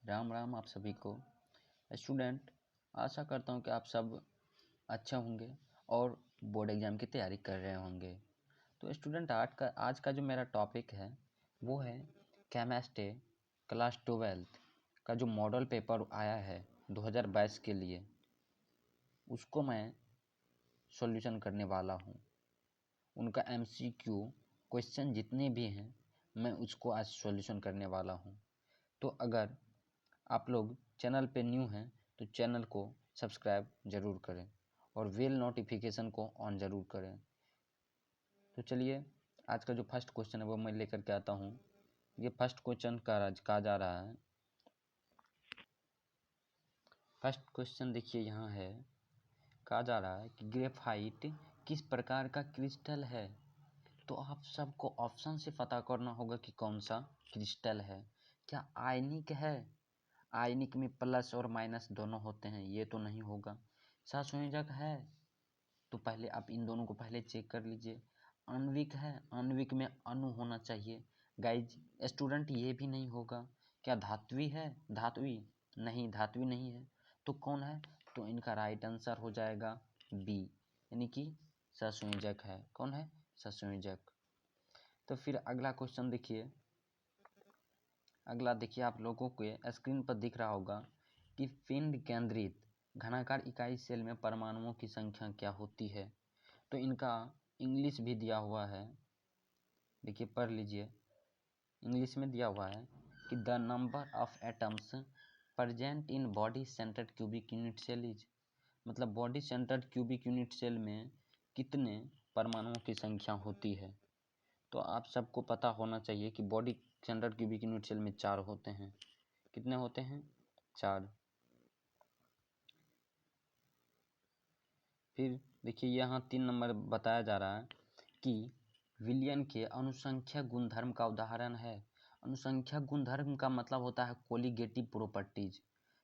राम राम आप सभी को। स्टूडेंट, आशा करता हूँ कि आप सब अच्छे होंगे और बोर्ड एग्ज़ाम की तैयारी कर रहे होंगे। तो स्टूडेंट, आज का जो मेरा टॉपिक है वो है केमिस्ट्री क्लास 12 का जो मॉडल पेपर आया है 2022 के लिए, उसको मैं सॉल्यूशन करने वाला हूँ। उनका MCQ क्वेश्चन जितने भी हैं मैं उसको आज सॉल्यूशन करने वाला हूँ। तो अगर आप लोग चैनल पे न्यू हैं तो चैनल को सब्सक्राइब ज़रूर करें और बेल नोटिफिकेशन को ऑन ज़रूर करें। तो चलिए, आज का जो फर्स्ट क्वेश्चन है वो मैं लेकर के आता हूँ। ये फर्स्ट क्वेश्चन कहा जा रहा है। फर्स्ट क्वेश्चन देखिए, यहाँ है, कहा जा रहा है कि ग्रेफाइट किस प्रकार का क्रिस्टल है। तो आप सबको ऑप्शन से पता करना होगा कि कौन सा क्रिस्टल है। क्या आयनिक है? आयनिक में प्लस और माइनस दोनों होते हैं, ये तो नहीं होगा। सहसंयोजक है? तो पहले आप इन दोनों को पहले चेक कर लीजिए। आणविक है? आणविक में अणु होना चाहिए। गाइज स्टूडेंट, ये भी नहीं होगा। क्या धात्वी है? धात्वी नहीं, धात्वी नहीं है। तो कौन है? तो इनका राइट आंसर हो जाएगा बी, यानी कि सहसंयोजक है। कौन है? सहसंयोजक। तो फिर अगला क्वेश्चन देखिए। अगला देखिए, आप लोगों को स्क्रीन पर दिख रहा होगा कि पिंड केंद्रित घनाकार इकाई सेल में परमाणुओं की संख्या क्या होती है। तो इनका इंग्लिश भी दिया हुआ है, देखिए पढ़ लीजिए। इंग्लिश में दिया हुआ है कि the number of atoms present in body centred cubic unit cell is, मतलब body centred cubic unit cell में कितने परमाणुओं की संख्या होती है। तो आप सबको पता होना चाहिए कि body centred cubic unit cell में 4 होते हैं। कितने होते हैं? 4। फिर देखिए, यहाँ 3 नंबर बताया जा रहा है कि विलियन के अनुसंख्या गुणधर्म का उदाहरण है। अनुसंख्या गुणधर्म का मतलब होता है कोलिगेटिव प्रॉपर्टीज।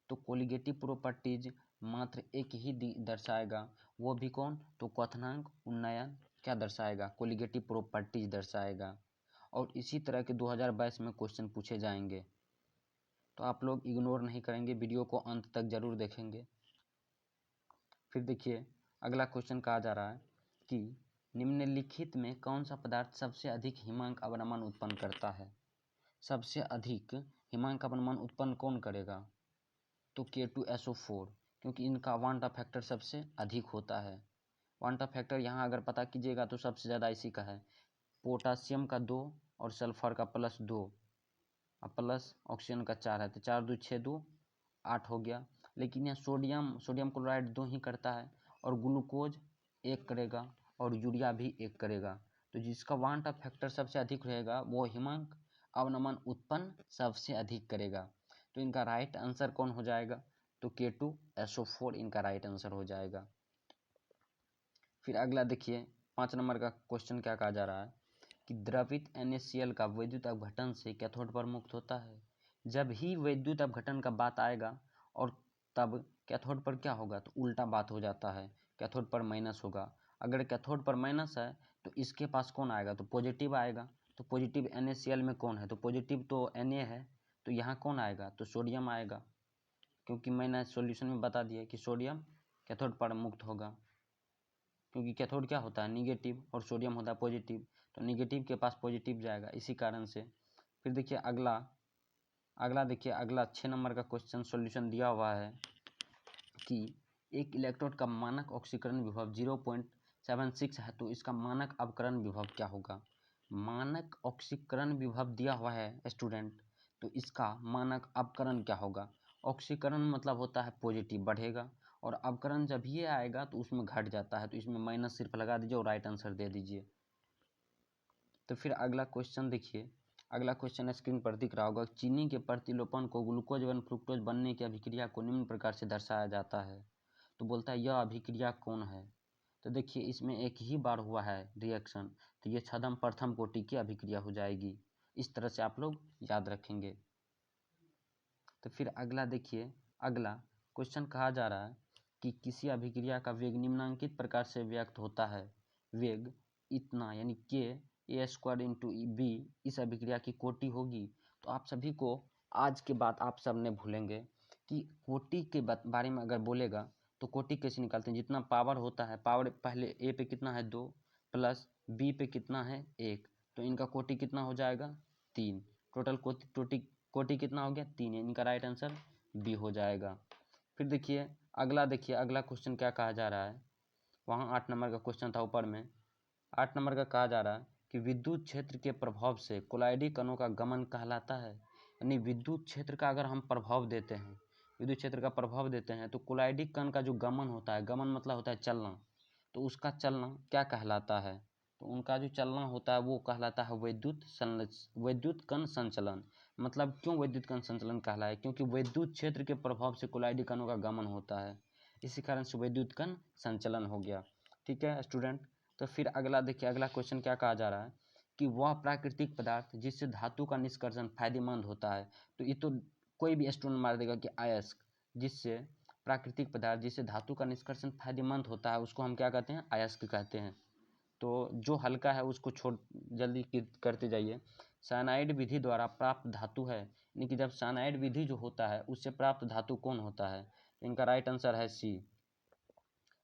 तो कोलिगेटिव प्रॉपर्टीज मात्र एक ही दर्शाएगा, वो भी कौन? तो क्वथनांक, उन्नयन क्या दर्शाएगा? कोलिगेटिव प्रॉपर्टीज दर्शाएगा। और इसी तरह के 2022 में क्वेश्चन पूछे जाएंगे, तो आप लोग इग्नोर नहीं करेंगे, वीडियो को अंत तक जरूर देखेंगे। फिर देखिए, अगला क्वेश्चन कहा जा रहा है कि निम्नलिखित में कौन सा पदार्थ सबसे अधिक हिमांक अवनमन उत्पन्न करता है। सबसे अधिक हिमांक अवनमन उत्पन्न कौन करेगा? तो K2SO4, क्योंकि इनका वांटा फैक्टर सबसे अधिक होता है। वांटा फैक्टर यहाँ अगर पता कीजिएगा तो सबसे ज़्यादा इसी का है। पोटासियम का 2 और सल्फर का +2 और प्लस ऑक्सीजन का 4 है, तो 4 2 6 2 8 हो गया। लेकिन यहाँ सोडियम क्लोराइड 2 ही करता है, और ग्लूकोज 1 करेगा, और यूरिया भी 1 करेगा। तो जिसका वांटा फैक्टर सबसे अधिक रहेगा वो हिमांक अवनमन उत्पन्न सबसे अधिक करेगा। तो इनका राइट आंसर कौन हो जाएगा? तो K2SO4 इनका राइट आंसर हो जाएगा। फिर अगला देखिए, 5 नंबर का क्वेश्चन क्या कहा जा रहा है कि द्रवित NaCl का वैद्युत अपघटन से कैथोड पर मुक्त होता है। जब ही वैद्युत अपघटन का बात आएगा और तब कैथोड पर क्या होगा? तो उल्टा बात हो जाता है, कैथोड पर माइनस होगा। अगर कैथोड पर माइनस है तो इसके पास कौन आएगा? तो पॉजिटिव आएगा। तो पॉजिटिव NaCl में कौन है? तो पॉजिटिव तो Na है, तो यहाँ कौन आएगा? तो सोडियम आएगा, क्योंकि मैंने सॉल्यूशन में बता दिया कि सोडियम कैथोड पर मुक्त होगा, क्योंकि कैथोड क्या होता है? निगेटिव, और सोडियम होता है पॉजिटिव, तो निगेटिव के पास पॉजिटिव जाएगा, इसी कारण से। फिर देखिए अगला देखिए, अगला 6 नंबर का क्वेश्चन सॉल्यूशन दिया हुआ है कि एक इलेक्ट्रोड का मानक ऑक्सीकरण विभव 0.76 है, तो इसका मानक अपकरण विभव क्या होगा? मानक ऑक्सीकरण विभव दिया हुआ है स्टूडेंट, तो इसका मानक अपकरण क्या होगा? ऑक्सीकरण मतलब होता है पॉजिटिव बढ़ेगा, और अपकरण जब ये आएगा तो उसमें घट जाता है, तो इसमें माइनस सिर्फ लगा दीजिए और राइट आंसर दे दीजिए। तो फिर अगला क्वेश्चन देखिए, अगला क्वेश्चन स्क्रीन पर दिख रहा होगा। चीनी के प्रतिलोपन को ग्लूकोज वन फ्रुक्टोज बनने की अभिक्रिया को निम्न प्रकार से दर्शाया जाता है। तो बोलता है यह अभिक्रिया कौन है? तो देखिए, इसमें एक ही बार हुआ है रिएक्शन, तो ये छद्म प्रथम कोटि की अभिक्रिया हो जाएगी। इस तरह से आप लोग याद रखेंगे। तो फिर अगला देखिए, अगला क्वेश्चन कहा जा रहा है कि किसी अभिक्रिया का वेग निम्नांकित प्रकार से व्यक्त होता है। वेग इतना, यानी K A² × B इस अभिक्रिया की कोटि होगी। तो आप सभी को आज के बाद आप सब ने भूलेंगे कि कोटि के बारे में अगर बोलेगा तो कोटि कैसे निकालते हैं। जितना पावर होता है, पावर पहले ए पे कितना है 2 प्लस बी पे कितना है 1, तो इनका कोटि कितना हो जाएगा 3। टोटल कोटि कितना हो गया 3 है। इनका राइट आंसर बी हो जाएगा। फिर देखिए अगला क्वेश्चन क्या कहा जा रहा है। वहाँ 8 नंबर का क्वेश्चन था ऊपर में। 8 नंबर का कहा जा रहा है कि विद्युत क्षेत्र के प्रभाव से कोलाइडी कणों का गमन कहलाता है। यानी विद्युत क्षेत्र का अगर हम प्रभाव देते हैं, विद्युत क्षेत्र का प्रभाव देते हैं तो कोलाइडी कण का जो गमन होता है, गमन मतलब होता है चलना, तो उसका चलना क्या कहलाता है। तो उनका जो चलना होता है वो कहलाता है विद्युत कण संचलन। मतलब क्यों विद्युत कण संचलन कहलाए, क्योंकि विद्युत क्षेत्र के प्रभाव से कोलाइडी कणों का गमन होता है, इसी कारण से विद्युत कण संचलन हो गया। ठीक है स्टूडेंट। तो फिर अगला देखिए, अगला क्वेश्चन क्या कहा जा रहा है कि वह प्राकृतिक पदार्थ जिससे धातु का निष्कर्षण फायदेमंद होता है। तो ये तो कोई भी स्टूडेंट मार देगा कि अयस्क, जिससे प्राकृतिक पदार्थ जिससे धातु का निष्कर्षण फायदेमंद होता है उसको हम क्या कहते हैं, अयस्क कहते हैं। तो जो हल्का है उसको छोड़ जल्दी करते जाइए। साइनाइड विधि द्वारा प्राप्त धातु है, यानी कि जब साइनाइड विधि जो होता है उससे प्राप्त धातु कौन होता है। इनका राइट आंसर है सी,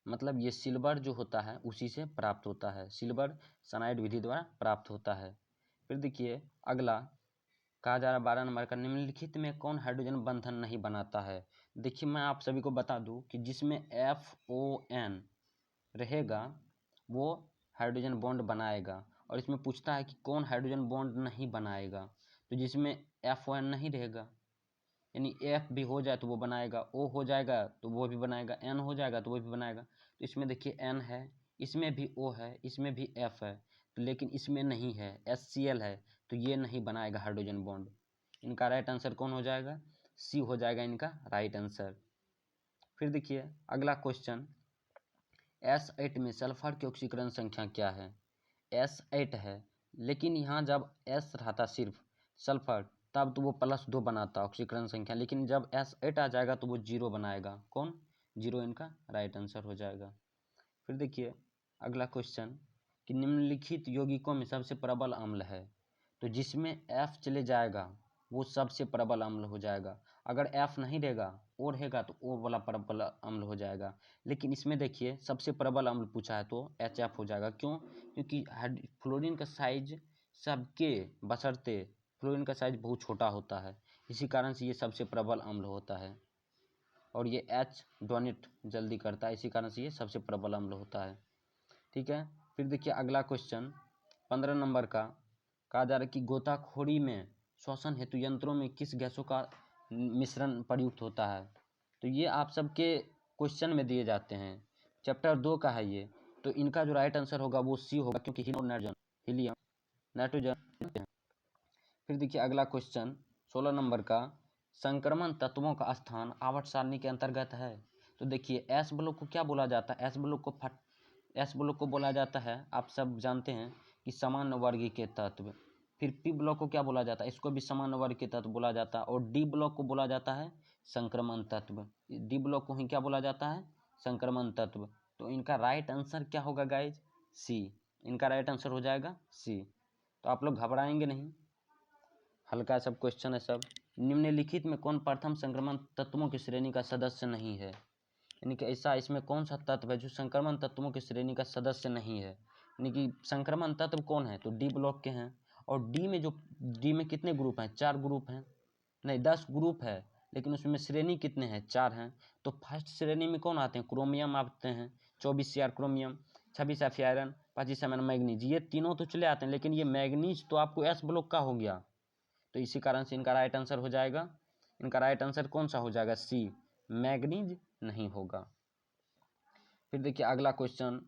मतलब ये सिल्वर जो होता है उसी से प्राप्त होता है, सिल्वर साइनाइड विधि द्वारा प्राप्त होता है। फिर देखिए अगला कहा जा रहा है 12 नंबर का, निम्नलिखित में कौन हाइड्रोजन बंधन नहीं बनाता है। देखिए मैं आप सभी को बता दूं कि जिसमें FON रहेगा वो हाइड्रोजन बॉन्ड बनाएगा, और इसमें पूछता है कि कौन हाइड्रोजन बॉन्ड नहीं बनाएगा। तो जिसमें FON नहीं रहेगा, यानी F भी हो जाए तो वो बनाएगा, O हो जाएगा तो वो भी बनाएगा, N हो जाएगा तो वो भी बनाएगा। तो इसमें देखिए N है, इसमें भी O है, इसमें भी F है, तो लेकिन इसमें नहीं है, HCl है, तो ये नहीं बनाएगा हाइड्रोजन बॉन्ड। इनका राइट आंसर कौन हो जाएगा, सी हो जाएगा इनका राइट आंसर। फिर देखिए अगला क्वेश्चन, S8 में सल्फर की ऑक्सीकरण संख्या क्या है। S8 है, लेकिन यहाँ जब S रहता सिर्फ सल्फर तब तो वो +2 बनाता ऑक्सीकरण संख्या, लेकिन जब S8 आ जाएगा तो वो 0 बनाएगा। कौन, 0 इनका राइट आंसर हो जाएगा। फिर देखिए अगला क्वेश्चन कि निम्नलिखित यौगिकों में सबसे प्रबल अम्ल है। तो जिसमें F चले जाएगा वो सबसे प्रबल अम्ल हो जाएगा। अगर F नहीं रहेगा, O रहेगा तो O वाला प्रबल अम्ल हो जाएगा। लेकिन इसमें देखिए सबसे प्रबल अम्ल पूछा है तो HF हो जाएगा। क्यों, क्योंकि फ्लोरीन का साइज सबके बशर्ते फ्लोरीन का साइज बहुत छोटा होता है, इसी कारण से ये सबसे प्रबल अम्ल होता है, और ये H डोनेट जल्दी करता है, इसी कारण से ये सबसे प्रबल अम्ल होता है। ठीक है। फिर देखिए अगला क्वेश्चन 15 नंबर का कहा जा रहा है कि गोताखोरी में श्वसन हेतु यंत्रों में किस गैसों का मिश्रण प्रयुक्त होता है। तो ये आप सबके क्वेश्चन में दिए जाते हैं, चैप्टर 2 का है ये। तो इनका जो राइट आंसर होगा वो सी होगा, क्योंकि हीलियम नाइट्रोजन। फिर देखिए अगला क्वेश्चन 16 नंबर का, संक्रमण तत्वों का स्थान आवर्त सारणी के अंतर्गत है। तो देखिए एस ब्लॉक को क्या बोला जाता है, एस ब्लॉक को बोला जाता है, आप सब जानते हैं कि सामान्य वर्ग के तत्व। फिर पी ब्लॉक को क्या बोला जाता है, इसको भी सामान्य वर्ग के तत्व बोला जाता है, और डी ब्लॉक को बोला जाता है संक्रमण तत्व। डी ब्लॉक को ही क्या बोला जाता है, संक्रमण तत्व। तो इनका राइट आंसर क्या होगा गाइज, सी। इनका राइट आंसर हो जाएगा सी। तो आप लोग घबराएंगे नहीं, हल्का सब क्वेश्चन है सब। निम्नलिखित में कौन प्रथम संक्रमण तत्वों की श्रेणी का सदस्य नहीं है। यानी कि ऐसा इसमें कौन सा तत्व है जो संक्रमण तत्वों की श्रेणी का सदस्य नहीं है। यानी कि संक्रमण तत्व कौन है, तो डी ब्लॉक के हैं। और डी में कितने ग्रुप हैं, 4 ग्रुप हैं, नहीं 10 ग्रुप है, लेकिन उसमें श्रेणी कितने हैं, 4 हैं। तो फर्स्ट श्रेणी में कौन आते हैं, क्रोमियम आते हैं, 24 Cr chromium, 26 Fe iron, 25 Mn manganese, ये तीनों तो चले आते हैं, लेकिन ये मैग्नीज तो आपको एस ब्लॉक का हो गया, तो इसी कारण से इनका राइट आंसर हो जाएगा, इनका राइट आंसर कौन सा हो जाएगा, सी, मैग्नीज नहीं होगा। फिर देखिए अगला क्वेश्चन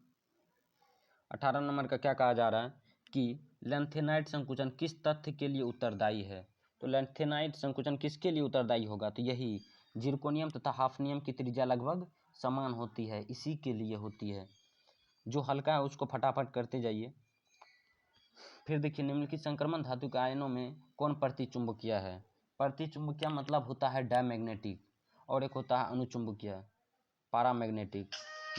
18 नंबर का क्या कहा जा रहा है कि लैंथेनाइट संकुचन किस तथ्य के लिए उत्तरदायी है। तो लैंथेनाइट संकुचन किसके लिए उत्तरदायी होगा, तो यही जिरकोनियम तथा हाफनियम की त्रिज्या लगभग समान होती है, इसी के लिए होती है। जो हल्का है उसको फटाफट करते जाइए। फिर देखिए निम्नलिखित संक्रमण धातु के आयनों में कौन प्रतिचुंबकीय है। प्रतिचुंबकीय मतलब होता है डायमैग्नेटिक, और एक होता है अनुचुंबकीय पारामैग्नेटिक।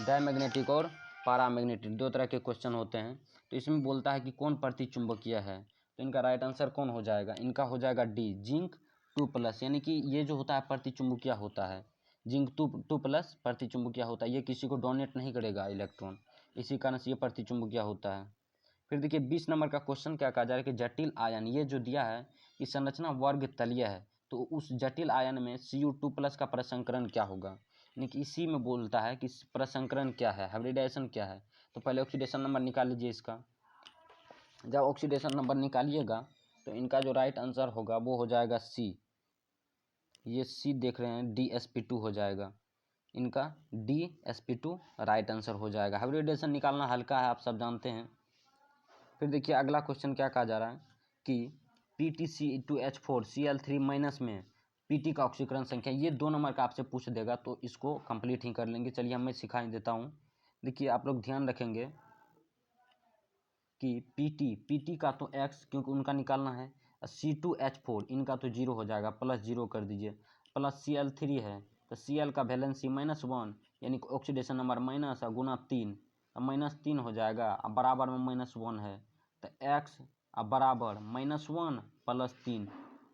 डायमैग्नेटिक और पारामैग्नेटिक 2 तरह के क्वेश्चन होते हैं। तो इसमें बोलता है कि कौन प्रतिचुंबकीय है, तो इनका राइट आंसर कौन हो जाएगा, इनका हो जाएगा डी, जिंक 2+ यानी कि ये जो होता है प्रतिचुंबकीय होता है, जिंक 2+ प्रतिचुंबकीय होता है, ये किसी को डोनेट नहीं करेगा इलेक्ट्रॉन, इसी कारण से ये प्रतिचुंबकीय होता है। फिर देखिए 20 नंबर का क्वेश्चन क्या कहा जा रहा है कि जटिल आयन, ये जो दिया है कि संरचना वर्ग तलीय है, तो उस जटिल आयन में Cu2+ का प्रसंकरण क्या होगा, यानी कि इसी में बोलता है कि प्रसंकरण क्या है, हाइब्रिडाइजेशन क्या है। तो पहले ऑक्सीडेशन नंबर निकाल लीजिए इसका। जब ऑक्सीडेशन नंबर निकालिएगा तो इनका जो राइट आंसर होगा वो हो जाएगा C। ये C देख रहे हैं, DsP2 हो जाएगा, इनका DsP2 राइट आंसर हो जाएगा। हाइब्रिडाइजेशन निकालना हल्का है, आप सब जानते हैं। फिर देखिए अगला क्वेश्चन क्या कहा जा रहा है कि PtC2H4Cl3- में Pt का ऑक्सीकरण संख्या, ये 2 नंबर का आपसे पूछ देगा, तो इसको कंप्लीट ही कर लेंगे। चलिए मैं सिखा ही देता हूँ। देखिए आप लोग ध्यान रखेंगे कि Pt का तो x, क्योंकि उनका निकालना है, C2H4 इनका तो 0 हो जाएगा, +0 कर दीजिए, प्लस Cl3 है तो Cl का वैलेंसी -1 यानी ऑक्सीडेशन नंबर माइनस गुना 3, -3 हो जाएगा, अब बराबर में -1 है तो x अब बराबर -1 + 3,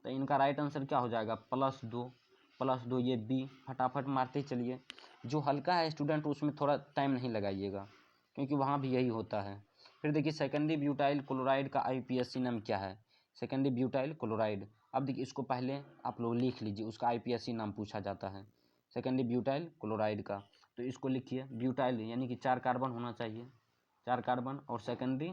तो इनका राइट आंसर क्या हो जाएगा, +2 ये बी। फटाफट मारते चलिए, जो हल्का है स्टूडेंट उसमें थोड़ा टाइम नहीं लगाइएगा, क्योंकि वहाँ भी यही होता है। फिर देखिए सेकेंडरी ब्यूटाइल क्लोराइड का IPSC नाम क्या है, सेकेंडरी ब्यूटाइल क्लोराइड। अब देखिए इसको पहले आप लोग लिख लीजिए, उसका IPSC नाम पूछा जाता है सेकेंडरी ब्यूटाइल क्लोराइड का। तो इसको लिखिए, ब्यूटाइल यानी कि 4 कार्बन होना चाहिए, 4 कार्बन, और सेकेंडरी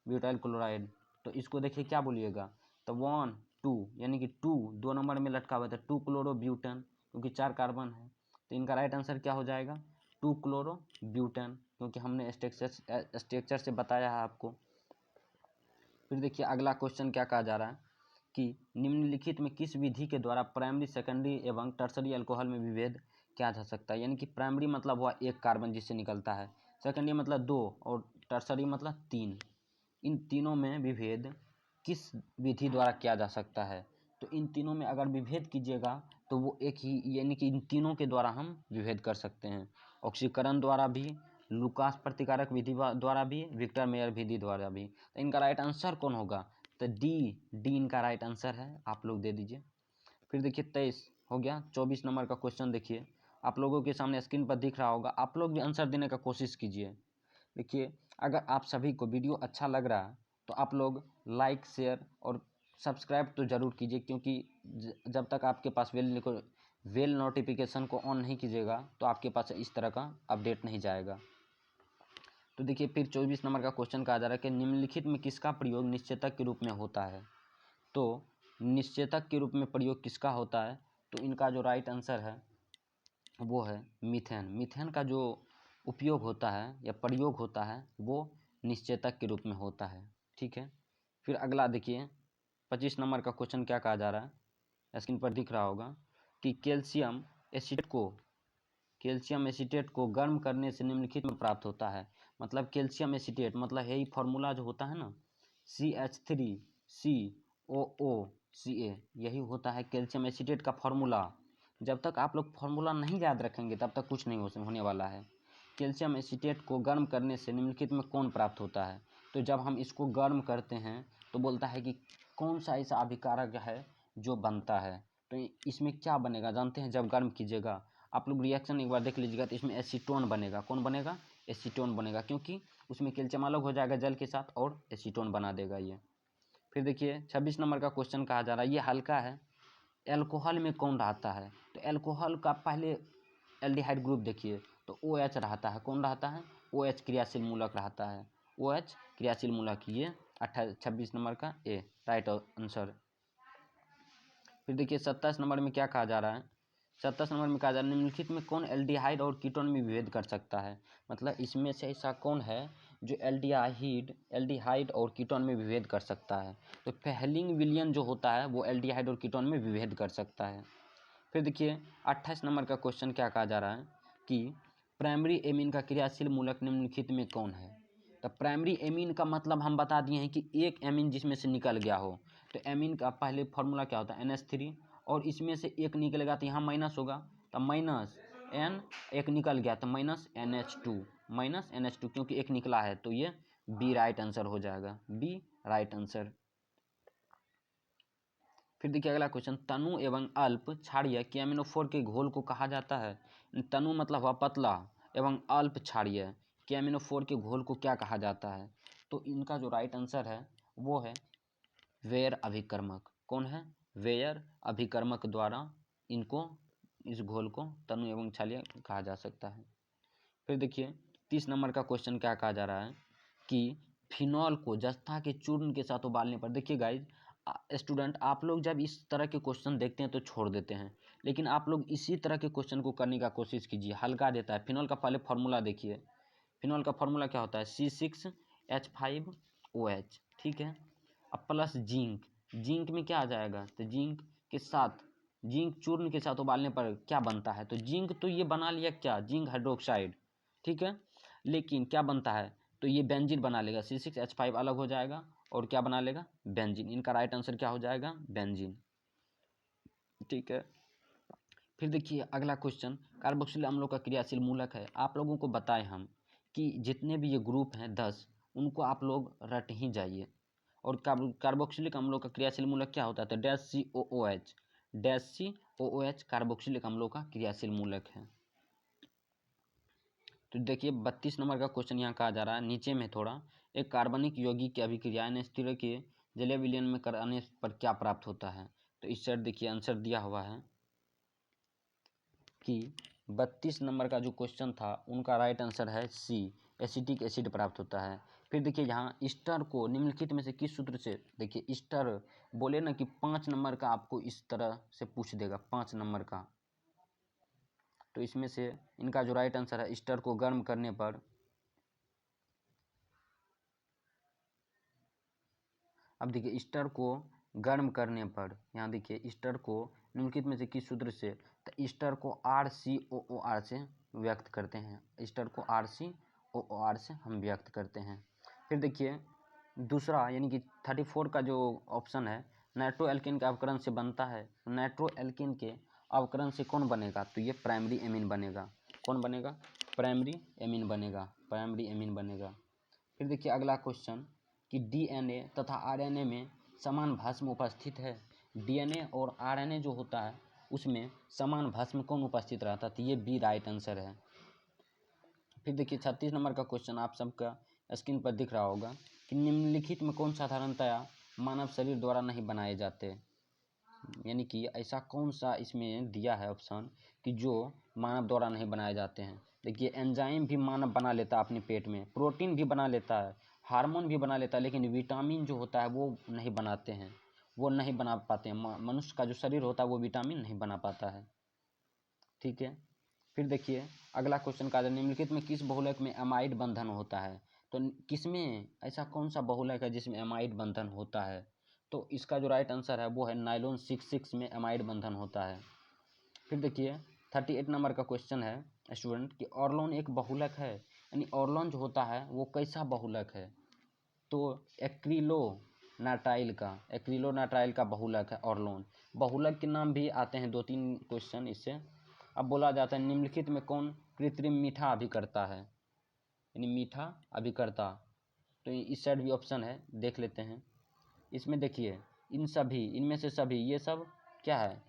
ब्यूटाइल क्लोराइड, तो इसको देखिए क्या बोलिएगा, तो 1 2 यानी कि 2 नंबर में लटका हुआ था, 2 क्लोरोब्यूटेन, क्योंकि 4 कार्बन है, तो इनका राइट आंसर क्या हो जाएगा, 2 क्लोरोब्यूटेन, क्योंकि हमने स्ट्रक्चर से बताया है आपको। फिर देखिए अगला क्वेश्चन क्या कहा जा रहा है कि निम्नलिखित में किस विधि के द्वारा प्राइमरी, सेकेंडरी एवं टर्सरी अल्कोहल में विभेद किया जा सकता है, यानी कि प्राइमरी मतलब हुआ 1 कार्बन जिससे निकलता है, सेकेंडरी मतलब 2 और टर्सरी मतलब 3, इन तीनों में विभेद किस विधि द्वारा किया जा सकता है। तो इन तीनों में अगर विभेद कीजिएगा तो वो एक ही, यानी कि इन तीनों के द्वारा हम विभेद कर सकते हैं, ऑक्सीकरण द्वारा भी, लुकास प्रतिकारक विधि द्वारा भी, विक्टर मेयर विधि द्वारा भी। तो इनका राइट आंसर कौन होगा, तो डी इनका राइट आंसर है, आप लोग दे दीजिए। फिर देखिए 23 हो गया। 24 नंबर का क्वेश्चन देखिए, आप लोगों के सामने स्क्रीन पर दिख रहा होगा, आप लोग भी आंसर देने का कोशिश कीजिए। देखिए अगर आप सभी को वीडियो अच्छा लग रहा है तो आप लोग लाइक, शेयर और सब्सक्राइब तो ज़रूर कीजिए, क्योंकि जब तक आपके पास वेल नोटिफिकेशन को ऑन नहीं कीजिएगा तो आपके पास इस तरह का अपडेट नहीं जाएगा। तो देखिए फिर 24 नंबर का क्वेश्चन कहा जा रहा है कि निम्नलिखित में किसका प्रयोग निश्चेतक के रूप में होता है। तो निश्चेतक के रूप में प्रयोग किसका होता है, तो इनका जो राइट आंसर है वो है मीथेन। मीथेन का जो उपयोग होता है या प्रयोग होता है वो निश्चेतक के रूप में होता है, ठीक है। फिर अगला देखिए 25 नंबर का क्वेश्चन क्या कहा जा रहा है, स्क्रीन पर दिख रहा होगा कि कैल्शियम एसीटेट को गर्म करने से निम्नलिखित में प्राप्त होता है। मतलब कैल्शियम एसीटेट मतलब यही फॉर्मूला जो होता है ना, CH3COOCA, यही होता है कैल्शियम एसीटेट का फॉर्मूला। जब तक आप लोग फॉर्मूला नहीं याद रखेंगे तब तक कुछ नहीं होने वाला है। कैल्शियम एसीटेट को गर्म करने से निम्नलिखित में कौन प्राप्त होता है, तो जब हम इसको गर्म करते हैं तो बोलता है कि कौन सा ऐसा अभिकारक है जो बनता है, तो इसमें क्या बनेगा जानते हैं, जब गर्म कीजिएगा आप लोग रिएक्शन एक बार देख लीजिएगा तो इसमें एसीटोन बनेगा। कौन बनेगा, एसीटोन बनेगा, क्योंकि उसमें कैल्शियम अलग हो जाएगा जल के साथ और एसीटोन बना देगा ये। फिर देखिए 26 नंबर का क्वेश्चन कहा जा रहा है, ये हल्का है, एल्कोहल में कौन रहता है, तो एल्कोहल का पहले एल्डिहाइड ग्रुप देखिए तो OH रहता है, कौन रहता है, OH क्रियाशील मूलक रहता है, OH क्रियाशील मूलक, ये 26 नंबर का ए राइट आंसर। फिर देखिए 27 नंबर में क्या कहा जा रहा है, 27 नंबर में कहा जा रहा है निम्नलिखित में कौन एल्डिहाइड और कीटोन में विभेद कर सकता है। मतलब इसमें से ऐसा कौन है जो एल्डिहाइड और कीटोन में विभेद कर सकता है, तो फेहलिंग विलियन जो होता है वो एल्डिहाइड और कीटोन में विभेद कर सकता है। फिर देखिए 28 नंबर का क्वेश्चन क्या कहा जा रहा है कि प्राइमरी एमीन का क्रियाशील मूलक निम्नलिखित में कौन है। तो प्राइमरी एमीन का मतलब हम बता दिए हैं कि एक एमीन जिसमें से निकल गया हो, तो एमीन का पहले फॉर्मूला क्या होता है NH3, और इसमें से एक निकलेगा तो यहाँ माइनस होगा, तो -N, एक निकल गया तो -NH2, क्योंकि एक निकला है, तो ये बी राइट आंसर हो जाएगा, बी राइट आंसर। फिर देखिए अगला क्वेश्चन, तनु एवं अल्प क्षारीय KMnO4 के घोल को कहा जाता है। तनु मतलब हुआ पतला एवं अल्प क्षारीय KMnO4 के घोल को क्या कहा जाता है? तो इनका जो राइट आंसर है वो है वेयर अभिकर्मक। कौन है? वेयर अभिकर्मक द्वारा इनको, इस घोल को तनु एवं क्षारीय कहा जा सकता है। फिर देखिए 30 नंबर का क्वेश्चन क्या कहा जा रहा है कि फिनॉल को जस्ता के चूर्ण के साथ उबालने पर, देखिए गाइज स्टूडेंट, आप लोग जब इस तरह के क्वेश्चन देखते हैं तो छोड़ देते हैं, लेकिन आप लोग इसी तरह के क्वेश्चन को करने का कोशिश कीजिए, हल्का देता है। फिनॉल का पहले फार्मूला देखिए, फिनॉल का फार्मूला क्या होता है? C6H5OH, ठीक है। अब प्लस जिंक, जिंक में क्या आ जाएगा? तो जिंक के साथ, जिंक चूर्ण के साथ उबालने पर क्या बनता है? तो जिंक तो ये बना लिया क्या? जिंक हाइड्रोक्साइड, ठीक है। लेकिन क्या बनता है? तो ये बेंजीन बना लेगा, C6H5 अलग हो जाएगा और क्या बना लेगा? बेंजीन। इनका राइट आंसर क्या हो जाएगा? बेंजीन, ठीक है। फिर देखिए अगला क्वेश्चन, कार्बोक्सिल अम्लों का क्रियाशील मूलक है। आप लोगों को बताएं हम कि जितने भी ये ग्रुप हैं 10, उनको आप लोग रट ही जाइए। और कार्बोक्सिलिक अम्लों का क्रियाशील मूलक क्या होता है? तो -COOH कार्बोक्सिलिक अम्लों का क्रियाशील मूलक है। तो देखिए 32 नंबर का क्वेश्चन यहाँ कहा जा रहा है, नीचे में थोड़ा, एक कार्बनिक यौगिक की अभिक्रिया NH3 के जलीय विलयन में कराने पर क्या प्राप्त होता है? तो इस साइड देखिए आंसर दिया हुआ है कि 32 नंबर का जो क्वेश्चन था उनका राइट आंसर है C, एसिटिक एसिड प्राप्त होता है। फिर देखिए यहाँ ईस्टर को निम्नलिखित में से किस सूत्र से, देखिए ईस्टर बोले ना कि 5 नंबर का आपको इस तरह से पूछ देगा, 5 नंबर का। तो इसमें से इनका जो राइट आंसर है, ईस्टर को गर्म करने पर, अब देखिए ईस्टर को गर्म करने पर, यहाँ देखिए ईस्टर को निम्नलिखित में से किस सूत्र से, तो ईस्टर को RCOOR से व्यक्त करते हैं, ईस्टर को RCOOR से हम व्यक्त करते हैं। फिर देखिए दूसरा यानी कि 34 का जो ऑप्शन है, नाइट्रो एल्केन के अवकरण से बनता है। नाइट्रो एल्केन के अवकरण से कौन बनेगा? तो ये प्राइमरी एमीन बनेगा। कौन बनेगा? प्राइमरी एमीन बनेगा, प्राइमरी एमीन बनेगा। फिर देखिए अगला क्वेश्चन कि DNA तथा RNA में समान भस्म उपस्थित है। DNA और RNA जो होता है उसमें समान भस्म कौन उपस्थित रहता है? तो ये B राइट आंसर है। फिर देखिए 36 नंबर का क्वेश्चन आप सबका स्क्रीन पर दिख रहा होगा कि निम्नलिखित में कौन साधारणतया मानव शरीर द्वारा नहीं बनाए जाते, यानी कि ऐसा कौन सा इसमें दिया है ऑप्शन कि जो मानव द्वारा नहीं बनाए जाते हैं। देखिए एंजाइम भी मानव बना लेता है अपने पेट में, प्रोटीन भी बना लेता है, हार्मोन भी बना लेता है, लेकिन विटामिन जो होता है वो नहीं बनाते हैं, वो नहीं बना पाते हैं। मनुष्य का जो शरीर होता है वो विटामिन नहीं बना पाता है, ठीक है। फिर देखिए अगला क्वेश्चन का, निम्नलिखित में किस बहुलक में एमाइड बंधन होता है? तो किसमें ऐसा कौन सा बहुलक है जिसमें एमाइड बंधन होता है? तो इसका जो राइट आंसर है वो है नाइलॉन 66 में एमाइड बंधन होता है। फिर देखिए 38 नंबर का क्वेश्चन है स्टूडेंट कि ऑर्लोन एक बहुलक है, यानी ऑर्लोन जो होता है वो कैसा बहुलक है? तो एक्रिलोनाट्राइल का बहुलक है ऑर्लोन। बहुलक के नाम भी आते हैं 2-3 क्वेश्चन इससे। अब बोला जाता है निम्नलिखित में कौन कृत्रिम मीठा अभिकर्ता है, यानी मीठा अभिकर्ता। तो इस साइड भी ऑप्शन है, देख लेते हैं। इसमें देखिए इनमें से सभी, ये सब क्या है?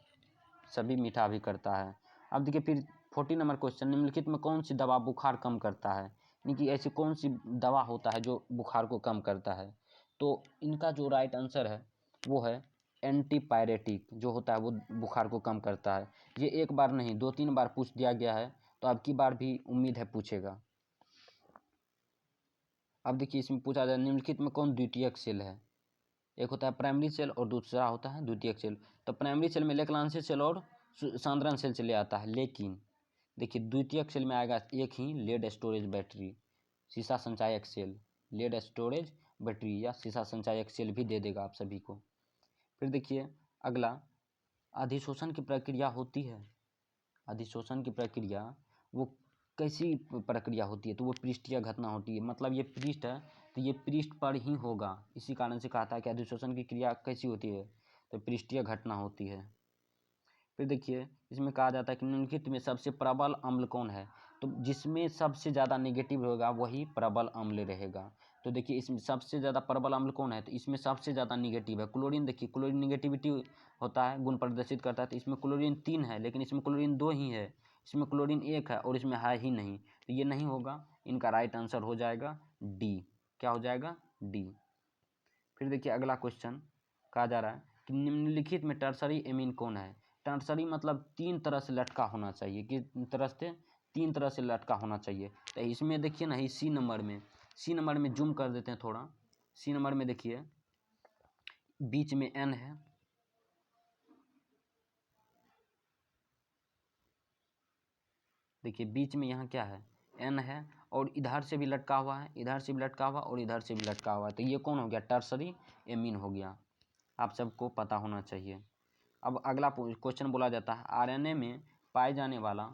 सभी मीठा अभिकर्ता है। अब देखिए फिर 40 नंबर क्वेश्चन, निम्नलिखित में कौन सी दवा बुखार कम करता है, यानी कि ऐसी कौन सी दवा होता है जो बुखार को कम करता है? तो इनका जो राइट आंसर है वो है एंटीपायरेटिक, जो होता है वो बुखार को कम करता है। ये एक बार नहीं 2-3 बार पूछ दिया गया है, तो अब की बार भी उम्मीद है पूछेगा। अब देखिए इसमें पूछा जाए निम्नलिखित में कौन द्वितीयक सेल है? एक होता है प्राइमरी सेल और दूसरा होता है द्वितीयक सेल। तो प्राइमरी सेल में लेकलांसी सेल और सांद्रण सेल चले आता है, लेकिन देखिए द्वितीयक सेल में आएगा एक ही लेड स्टोरेज बैटरी, शीशा संचायक सेल, लेड स्टोरेज बैटरी या शीशा संचायक सेल भी दे देगा आप सभी को। फिर देखिए अगला, अधिशोषण की प्रक्रिया होती है, अधिशोषण की प्रक्रिया वो कैसी प्रक्रिया होती है? तो वो पृष्ठीय घटना होती है, मतलब ये पृष्ठ है तो ये पृष्ठ पर ही होगा, इसी कारण से कहता है कि अधिशोषण की क्रिया कैसी होती है? तो पृष्ठीय घटना होती है। फिर देखिए इसमें कहा जाता है कि निम्नलिखित में सबसे प्रबल अम्ल कौन है? तो जिसमें सबसे ज़्यादा नेगेटिव होगा वही प्रबल अम्ल रहेगा। तो देखिए इसमें सबसे ज़्यादा प्रबल अम्ल कौन है, तो इसमें सबसे ज़्यादा निगेटिव है क्लोरीन। देखिए क्लोरीन निगेटिविटी होता है, गुण प्रदर्शित करता है, तो इसमें क्लोरीन 3 है लेकिन इसमें क्लोरीन 2 ही है, इसमें क्लोरीन 1 है और इसमें है ही नहीं, तो ये नहीं होगा। इनका राइट आंसर हो जाएगा डी। क्या हो जाएगा? डी। फिर देखिए अगला क्वेश्चन कहा जा रहा है कि निम्नलिखित में टर्सरी एमीन कौन है। टर्सरी मतलब 3 तरह से लटका होना चाहिए, किस तरह से? 3 तरह से लटका होना चाहिए। तो इसमें देखिए ना, सी नंबर में जूम कर देते हैं थोड़ा। सी नंबर में देखिए बीच में एन है, देखिए बीच में यहाँ क्या है? एन है, और इधर से भी लटका हुआ है, इधर से भी लटका हुआ और इधर से भी लटका हुआ है, तो ये कौन हो गया? टर्सरी एमीन हो गया। आप सबको पता होना चाहिए। अब अगला क्वेश्चन बोला जाता है आरएनए में पाए जाने वाला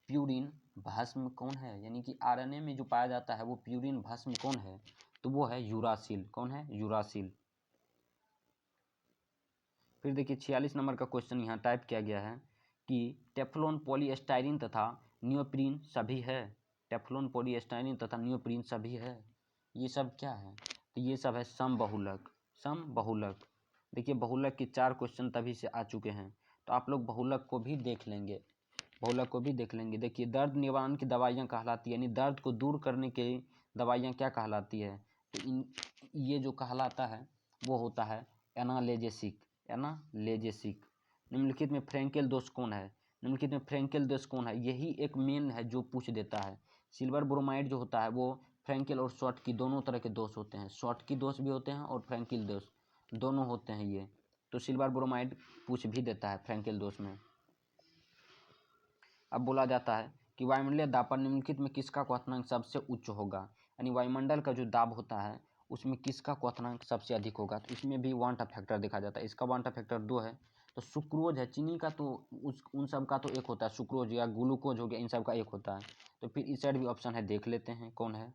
प्यूरिन भस्म कौन है। यानी कि आरएनए में जो पाया जाता है वो प्यूरिन भस्म कौन है, तो वो है यूरासिल। कौन है? यूरासिल। फिर देखिए 46 नंबर का क्वेश्चन यहाँ टाइप किया गया है कि टेफ्लॉन, पॉलीस्टाइरीन तथा नियोप्रीन सभी है। टेफ्लॉन, पॉलीस्टाइरीन तथा नियोप्रीन सभी है। ये सब क्या है? तो ये सब है समबहुलक। समबहुलक। देखिए बहुलक के 4 क्वेश्चन तभी से आ चुके हैं, तो आप लोग बहुलक को भी देख लेंगे, बहुलक को भी देख लेंगे। देखिए दर्द निवारण की दवाइयाँ कहलाती है, यानी दर्द को दूर करने के दवाइयाँ क्या कहलाती है, तो ये जो कहलाता है वो होता है एनाल्जेसिक। एनाल्जेसिक। निम्नलिखित में फ्रैंकेल दोष कौन है? निम्नलिखित में फ्रैंकेल दोष कौन है? यही एक मेन है जो पूछ देता है। सिल्वर ब्रोमाइड जो होता है वो फ्रैंकेल और शॉर्ट की दोनों तरह के दोष होते हैं, शॉर्ट की दोष भी होते हैं और फ्रैंकेल दोष दोनों होते हैं ये, तो सिल्वर ब्रोमाइड पूछ भी देता है फ्रैंकेल दोष में। अब बोला जाता है कि वायुमंडलीय दाब पर निम्नलिखित में किसका क्वथनांक सबसे उच्च होगा। यानी वायुमंडल का जो दाब होता है उसमें किसका क्वथनांक सबसे अधिक होगा, तो इसमें भी वांटा फैक्टर देखा जाता है। इसका वांटा फैक्टर 2 है, तो सुक्रोज है, चीनी का तो उन सब का तो एक होता है, सुक्रोज या ग्लूकोज हो गया, इन सब का एक होता है। तो फिर इस साइड भी ऑप्शन है, देख लेते हैं कौन है।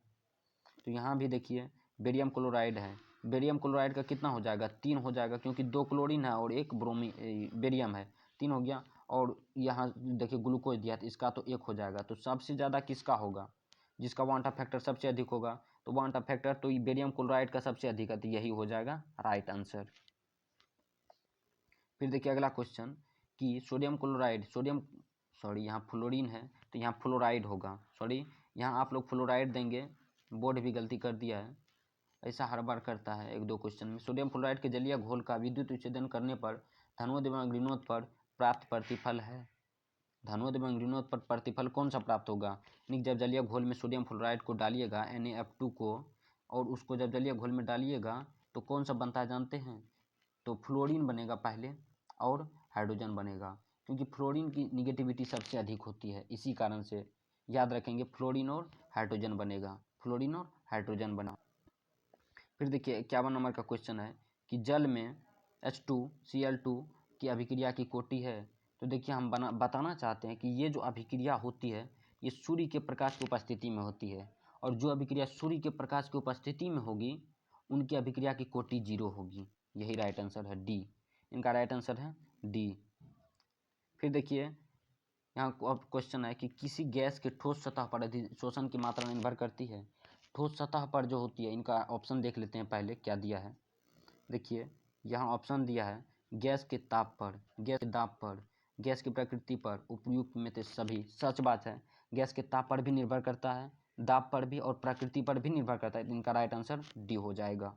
तो यहाँ भी देखिए बेरियम क्लोराइड है। बेरियम क्लोराइड का कितना हो जाएगा? 3 हो जाएगा, क्योंकि 2 क्लोरीन है और 1 बेरियम है, 3 हो गया। और यहाँ देखिए ग्लूकोज दिया, तो इसका तो 1 हो जाएगा। तो सबसे ज़्यादा किसका होगा? जिसका वांटा फैक्टर सबसे अधिक होगा, तो वांटा फैक्टर तो बेरियम क्लोराइड का सबसे अधिक है, तो यही हो जाएगा राइट आंसर। फिर देखिए अगला क्वेश्चन कि सोडियम क्लोराइड, यहाँ फ्लोरीन है तो यहाँ फ्लोराइड होगा, यहाँ आप लोग फ्लोराइड देंगे, बोर्ड भी गलती कर दिया है, ऐसा हर बार करता है 1-2 क्वेश्चन में। सोडियम फ्लोराइड के जलीय घोल का विद्युत विच्छेदन करने पर धनोद एवं ऋणोद पर प्राप्त प्रतिफल है। धनोद एवं ऋणोद पर प्रतिफल कौन सा प्राप्त होगा? यानी जब जलीय घोल में सोडियम फ्लोराइड को डालिएगा NaF2 को, और उसको जब जलीय घोल में डालिएगा तो कौन सा बनता है जानते हैं? तो फ्लोरीन बनेगा पहले और हाइड्रोजन बनेगा, क्योंकि फ्लोरीन की निगेटिविटी सबसे अधिक होती है, इसी कारण से याद रखेंगे फ्लोरीन और हाइड्रोजन बनेगा, फ्लोरीन और हाइड्रोजन बना। फिर देखिए 51 नंबर का क्वेश्चन है कि जल में H2Cl2 की अभिक्रिया की कोटि है। तो देखिए हम बताना चाहते हैं कि ये जो अभिक्रिया होती है ये सूर्य के प्रकाश की उपस्थिति में होती है, और जो अभिक्रिया सूर्य के प्रकाश की उपस्थिति में होगी उनकी अभिक्रिया की कोटि 0 होगी। यही राइट आंसर है, डी। इनका राइट आंसर है डी। फिर देखिए यहाँ क्वेश्चन है कि किसी गैस के ठोस सतह पर अधिशोषण की मात्रा निर्भर करती है। ठोस सतह पर जो होती है, इनका ऑप्शन देख लेते हैं पहले क्या दिया है। देखिए यहाँ ऑप्शन दिया है गैस के ताप पर, गैस के दाब पर, गैस की प्रकृति पर, उपयुक्त में से सभी। सच बात है, गैस के ताप पर भी निर्भर करता है, दाब पर भी और प्रकृति पर भी निर्भर करता है। इनका राइट आंसर डी हो जाएगा।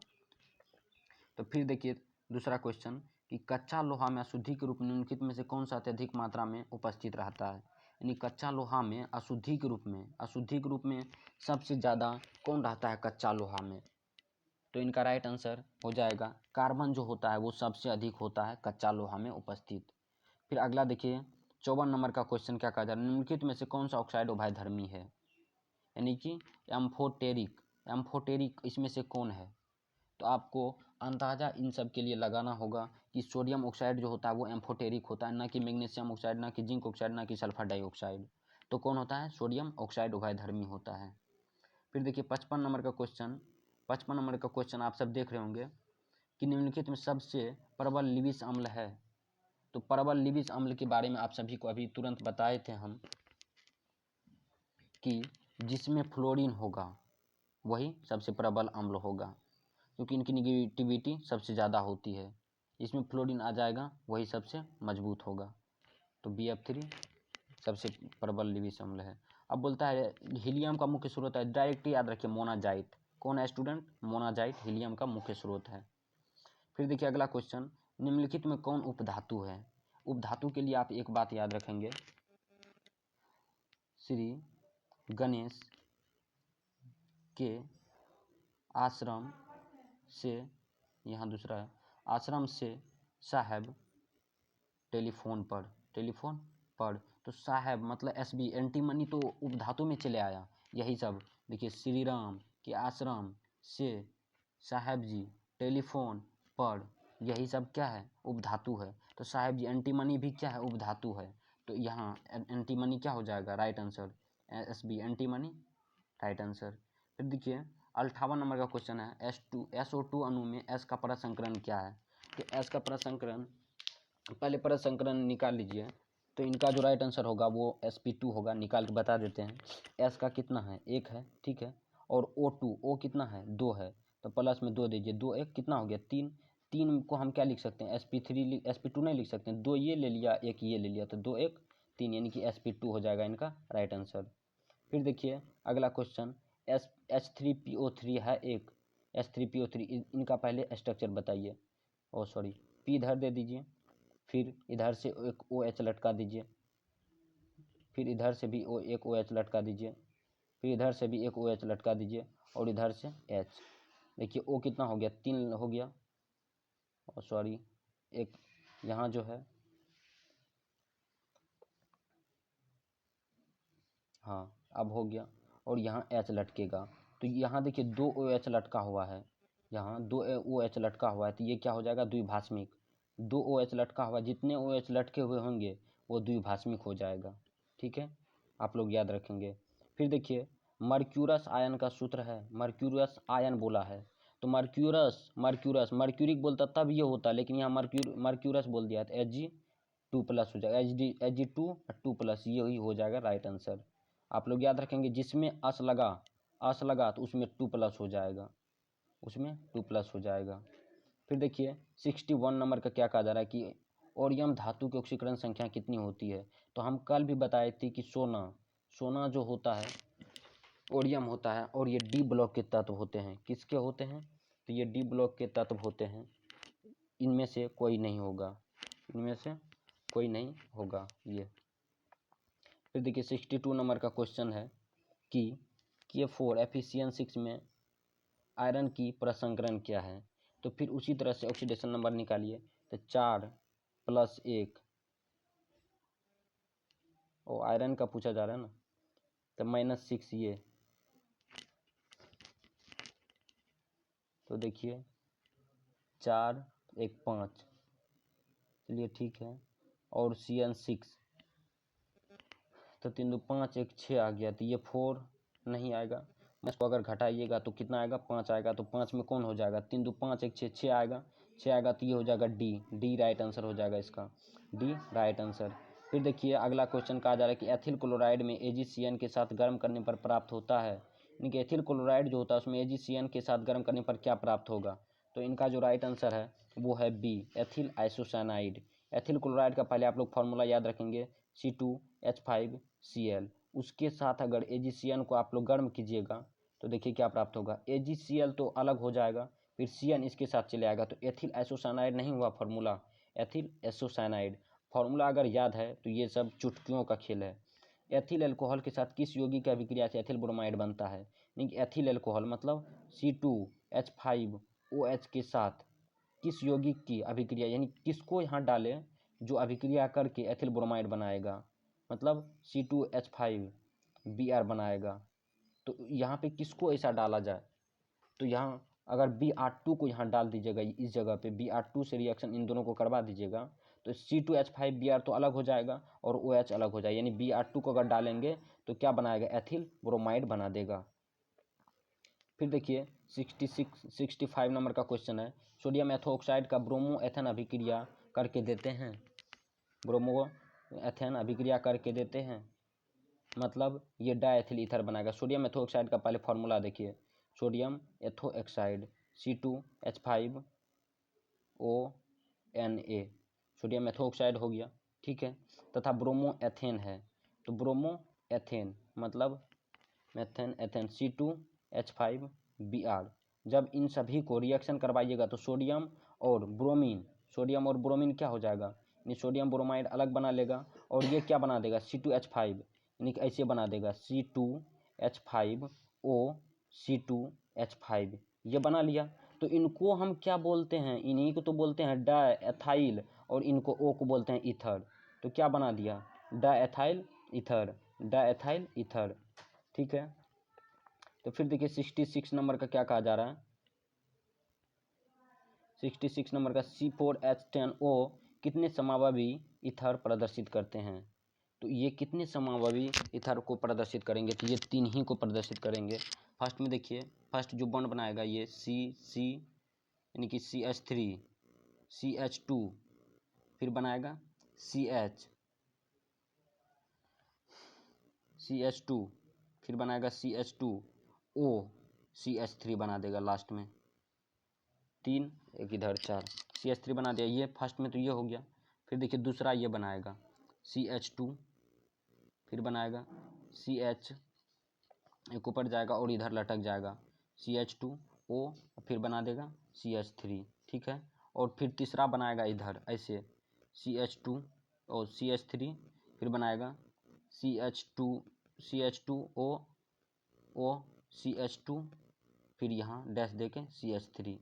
तो फिर देखिए दूसरा क्वेश्चन कि कच्चा लोहा में अशुद्धि के रूप में निम्नलिखित में से कौन सा अत्यधिक मात्रा में उपस्थित रहता है। यानी कच्चा लोहा में अशुद्धि के रूप में सबसे ज़्यादा कौन रहता है कच्चा लोहा में, तो इनका राइट आंसर हो जाएगा कार्बन जो होता है वो सबसे अधिक होता है कच्चा लोहा में उपस्थित। फिर अगला देखिए 54 नंबर का क्वेश्चन क्या कहा जा रहा है, निम्नलिखित में से कौन सा ऑक्साइड उभयधर्मी है। यानी कि एम्फोटेरिक इसमें से कौन है, तो आपको अंदाज़ा इन सब के लिए लगाना होगा कि सोडियम ऑक्साइड जो होता है वो एम्फोटेरिक होता है, ना कि मैग्नीशियम ऑक्साइड, ना कि जिंक ऑक्साइड, ना कि सल्फर डाइऑक्साइड। तो कौन होता है? सोडियम ऑक्साइड उभयधर्मी होता है। फिर देखिए 55 नंबर का क्वेश्चन आप सब देख रहे होंगे कि निम्नलिखित में सबसे प्रबल लिविस अम्ल है। तो प्रबल लिविस अम्ल के बारे में आप सभी को अभी तुरंत बताए थे हम कि जिसमें फ्लोरीन होगा, वही सबसे प्रबल अम्ल होगा, क्योंकि इनकी निगेटिविटी सबसे ज़्यादा होती है। इसमें फ्लोरीन आ जाएगा, वही सबसे मजबूत होगा। तो BF3 सबसे प्रबल लिविस अम्ल है। अब बोलता है हीलियम का मुख्य स्रोत है, डायरेक्ट याद रखिए मोनाजाइट। कौन है स्टूडेंट? मोनाजाइट हीलियम का मुख्य स्रोत है। फिर देखिए अगला क्वेश्चन, निम्नलिखित में कौन उपधातु है? उपधातु के लिए आप एक बात याद रखेंगे, श्री गणेश के आश्रम से, यहाँ दूसरा है, आश्रम से साहब टेलीफोन पर, तो साहब मतलब SB, एंटीमनी तो उपधातु में चले आया। यही सब देखिए, श्री राम के आश्रम से साहब जी टेलीफोन पर, यही सब क्या है? उपधातु है। तो साहब जी एंटीमनी भी क्या है? उपधातु है। तो यहाँ एंटीमनी क्या हो जाएगा? Right answer SB antimony, right answer. फिर देखिए 58 नंबर का क्वेश्चन है, SO2 अणु में S का प्रसंकरण क्या है? तो S का प्रसंकरण, पहले प्रसंकरण निकाल लीजिए। तो इनका जो राइट आंसर होगा वो sp2 होगा। निकाल के बता देते हैं। S का कितना है? 1 है, ठीक है। और O कितना है? 2 है। तो प्लस में 2 दीजिए, 2 1 कितना हो गया? 3। 3 को हम क्या लिख सकते हैं? sp2 नहीं लिख सकते हैं। 2 ये ले लिया, 1 ये ले लिया, तो 2 1 3, यानी कि sp2 हो जाएगा इनका राइट आंसर। फिर देखिए अगला क्वेश्चन, H3PO3 है एक, H3PO3, इनका पहले स्ट्रक्चर बताइए। सॉरी, P इधर दे दीजिए, फिर इधर से एक OH लटका दीजिए, फिर इधर से भी एक OH लटका दीजिए, फिर इधर से भी एक OH लटका दीजिए, और इधर से H। देखिए O कितना हो गया? 3 हो गया, और सॉरी एक यहाँ जो है, हाँ अब हो गया, और यहाँ H लटकेगा। तो यहाँ देखिए 2 OH लटका हुआ है, यहाँ 2 OH लटका हुआ है, तो ये क्या हो जाएगा? द्विभाषमिक। 2 OH लटका हुआ, जितने OH लटके हुए होंगे वो द्विभाषमिक हो जाएगा, ठीक है, आप लोग याद रखेंगे। फिर देखिए मर्क्यूरस आयन का सूत्र है, मर्क्यूरस आयन बोला है, तो मर्क्यूरस मर्क्यूरिक बोलता तब ये होता, लेकिन यहाँ मर्क्यूरस बोल दिया, तो Hg2+ हो जाएगा, Hg2+, यही हो जाएगा राइट आंसर। आप लोग याद रखेंगे, जिसमें अस लगा तो उसमें 2+ हो जाएगा, उसमें 2+ हो जाएगा। फिर देखिए 61 नंबर का क्या कहा जा रहा है कि ओरियम धातु की ऑक्सीकरण संख्या कितनी होती है? तो हम कल भी बताए थे कि सोना जो होता है ओरियम होता है, और ये D ब्लॉक के तत्व होते हैं। किसके होते हैं? तो ये D ब्लॉक के तत्व होते हैं, इनमें से कोई नहीं होगा, इनमें से कोई नहीं होगा ये। फिर देखिए 62 नंबर का क्वेश्चन है कि K4 Fe6 में आयरन की प्रसंकरण क्या है? तो फिर उसी तरह से ऑक्सीडेशन नंबर निकालिए, तो 4+1, और आयरन का पूछा जा रहा है ना, तो -6 ये, तो देखिए 4 1 5, चलिए ठीक है, और CN6, तो 3 2 5 1 6 आ गया, तो ये 4 नहीं आएगा। इसको अगर घटाइएगा तो कितना आएगा? 5 आएगा, तो 5 में कौन हो जाएगा? 3 2 5 1 6, 6 आएगा, 6 आएगा, तो ये हो जाएगा डी राइट आंसर हो जाएगा इसका, डी राइट आंसर। फिर देखिए अगला क्वेश्चन कहा जा रहा है कि एथिल क्लोराइड में AgCN के साथ गर्म करने पर प्राप्त होता है, यानी कि एथिल क्लोराइड जो होता है उसमें AgCN के साथ गर्म करने पर क्या प्राप्त होगा? तो इनका जो राइट आंसर है वो है B, ethyl isocyanide. Ethyl chloride का पहले आप लोग फार्मूला याद रखेंगे, C2H5Cl, उसके साथ अगर AgCN को आप लोग गर्म कीजिएगा तो देखिए क्या प्राप्त होगा, AgCl तो अलग हो जाएगा, फिर CN इसके साथ चले आएगा, तो एथिल आइसोसाइनाइड नहीं हुआ फार्मूला, एथिल एसोसाइनाइड। फार्मूला अगर याद है तो ये सब चुटकियों का खेल है। एथिल अल्कोहल के साथ किस यौगिक की अभिक्रिया से एथिल ब्रोमाइड बनता है? यानी कि एथिल अल्कोहल मतलब C2H5OH के साथ किस यौगिक की अभिक्रिया, यानी किसको यहाँ डालें जो अभिक्रिया करके एथिल ब्रोमाइड बनाएगा, मतलब C2H5Br बनाएगा। तो यहाँ पे किसको ऐसा डाला जाए? तो यहाँ अगर Br2 को यहाँ डाल दीजिएगा, इस जगह पे Br2 से रिएक्शन इन दोनों को करवा दीजिएगा, तो C2H5Br तो अलग हो जाएगा और OH अलग हो जाएगा, यानी Br2 को अगर डालेंगे तो क्या बनाएगा? एथिल ब्रोमाइड बना देगा। फिर देखिए 65 नंबर का क्वेश्चन है, सोडियम एथोक्साइड का ब्रोमो एथेन अभिक्रिया करके देते हैं, ब्रोमो एथेन अभिक्रिया करके देते हैं, मतलब ये डायथिल ईथर बनाएगा। सोडियम एथोक्साइड का पहले फार्मूला देखिए, sodium ethoxide C2H5ONA, sodium ethoxide हो गया, ठीक है। तथा ब्रोमो एथेन है, तो ब्रोमो एथेन मतलब मेथेन एथेन C2H5Br। जब इन सभी को रिएक्शन करवाइएगा तो सोडियम और ब्रोमीन क्या हो जाएगा, यानी सोडियम ब्रोमाइड अलग बना लेगा और ये क्या बना देगा C2H5, यानी कि ऐसे बना देगा C2H5O C2H5, ये बना लिया। तो इनको हम क्या बोलते हैं, इन्हीं को तो बोलते हैं डाएथाइल और इनको O को बोलते हैं ईथर। तो क्या बना दिया डाएथाइल ईथर, ठीक है। तो फिर देखिए 66 नंबर का क्या कहा जा रहा है, 66 नंबर का C4H10O कितने समावयवी ईथर प्रदर्शित करते हैं। तो ये कितने समावयवी ईथर को प्रदर्शित करेंगे, तो ये 3 ही को प्रदर्शित करेंगे। फर्स्ट में देखिए, फर्स्ट जो बॉन्ड बनाएगा ये C यानी कि CH3 CH2, फिर बनाएगा CH2, फिर बनाएगा CH2O CH3 बना देगा लास्ट में, 3 एक इधर 4 CH3 बना दिया। ये फर्स्ट में तो ये हो गया। फिर देखिए दूसरा ये बनाएगा CH2, फिर बनाएगा CH, एक ऊपर जाएगा और इधर लटक जाएगा CH2O, फिर बना देगा CH3, ठीक है। और फिर तीसरा बनाएगा इधर ऐसे CH2 और CH3, फिर बनाएगा CH2O CH2, फिर यहाँ डैश देके CH3।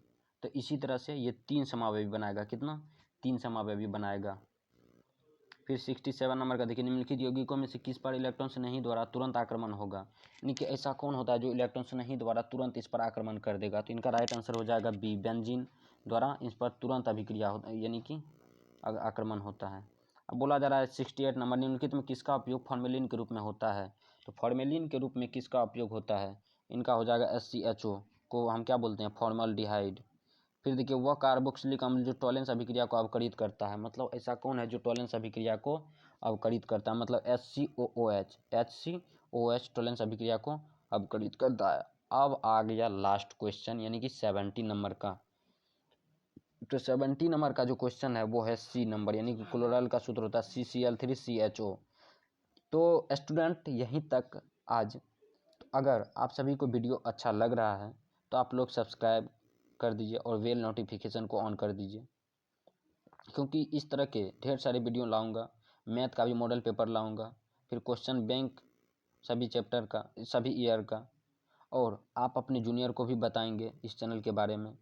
तो इसी तरह से ये 3 समावयवी बनाएगा, कितना 3 समावयवी बनाएगा। फिर 67 नंबर का देखिए, निम्नलिखित यौगिकों में से किस पर इलेक्ट्रॉन से नहीं द्वारा तुरंत आक्रमण होगा, यानी कि ऐसा कौन होता है जो इलेक्ट्रॉन से नहीं द्वारा तुरंत इस पर आक्रमण कर देगा। तो इनका राइट आंसर हो जाएगा बी, बेंजीन द्वारा इस पर तुरंत अभिक्रिया होता है, यानी कि आक्रमण होता है। अब बोला जा रहा है 68 नंबर, निम्नलिखित में किसका उपयोग फॉर्मेलिन के रूप में होता है। तो फॉर्मेलिन के रूप में किसका उपयोग होता है, इनका हो जाएगा SCHO को हम क्या बोलते हैं फॉर्मल्डिहाइड। फिर देखिए वह कार्बोक्सिलिक अम्ल जो टॉलेंस अभिक्रिया को अवकरित करता है, मतलब ऐसा कौन है जो टॉलेंस अभिक्रिया को अवकरित करता है, मतलब HCOOH टॉलेंस अभिक्रिया को अवकरित करता है। अब आ गया लास्ट क्वेश्चन, यानी कि 70 नंबर का। तो 70 नंबर का जो क्वेश्चन है वो है C नंबर, यानी कि क्लोरल का सूत्र होता है CCl3CHO। तो स्टूडेंट यहीं तक आज। अगर आप सभी को वीडियो अच्छा लग रहा है तो आप लोग सब्सक्राइब कर दीजिए और बेल नोटिफिकेशन को ऑन कर दीजिए, क्योंकि इस तरह के ढेर सारे वीडियो लाऊंगा। मैथ का भी मॉडल पेपर लाऊंगा, फिर क्वेश्चन बैंक सभी चैप्टर का, सभी ईयर का, और आप अपने जूनियर को भी बताएंगे इस चैनल के बारे में।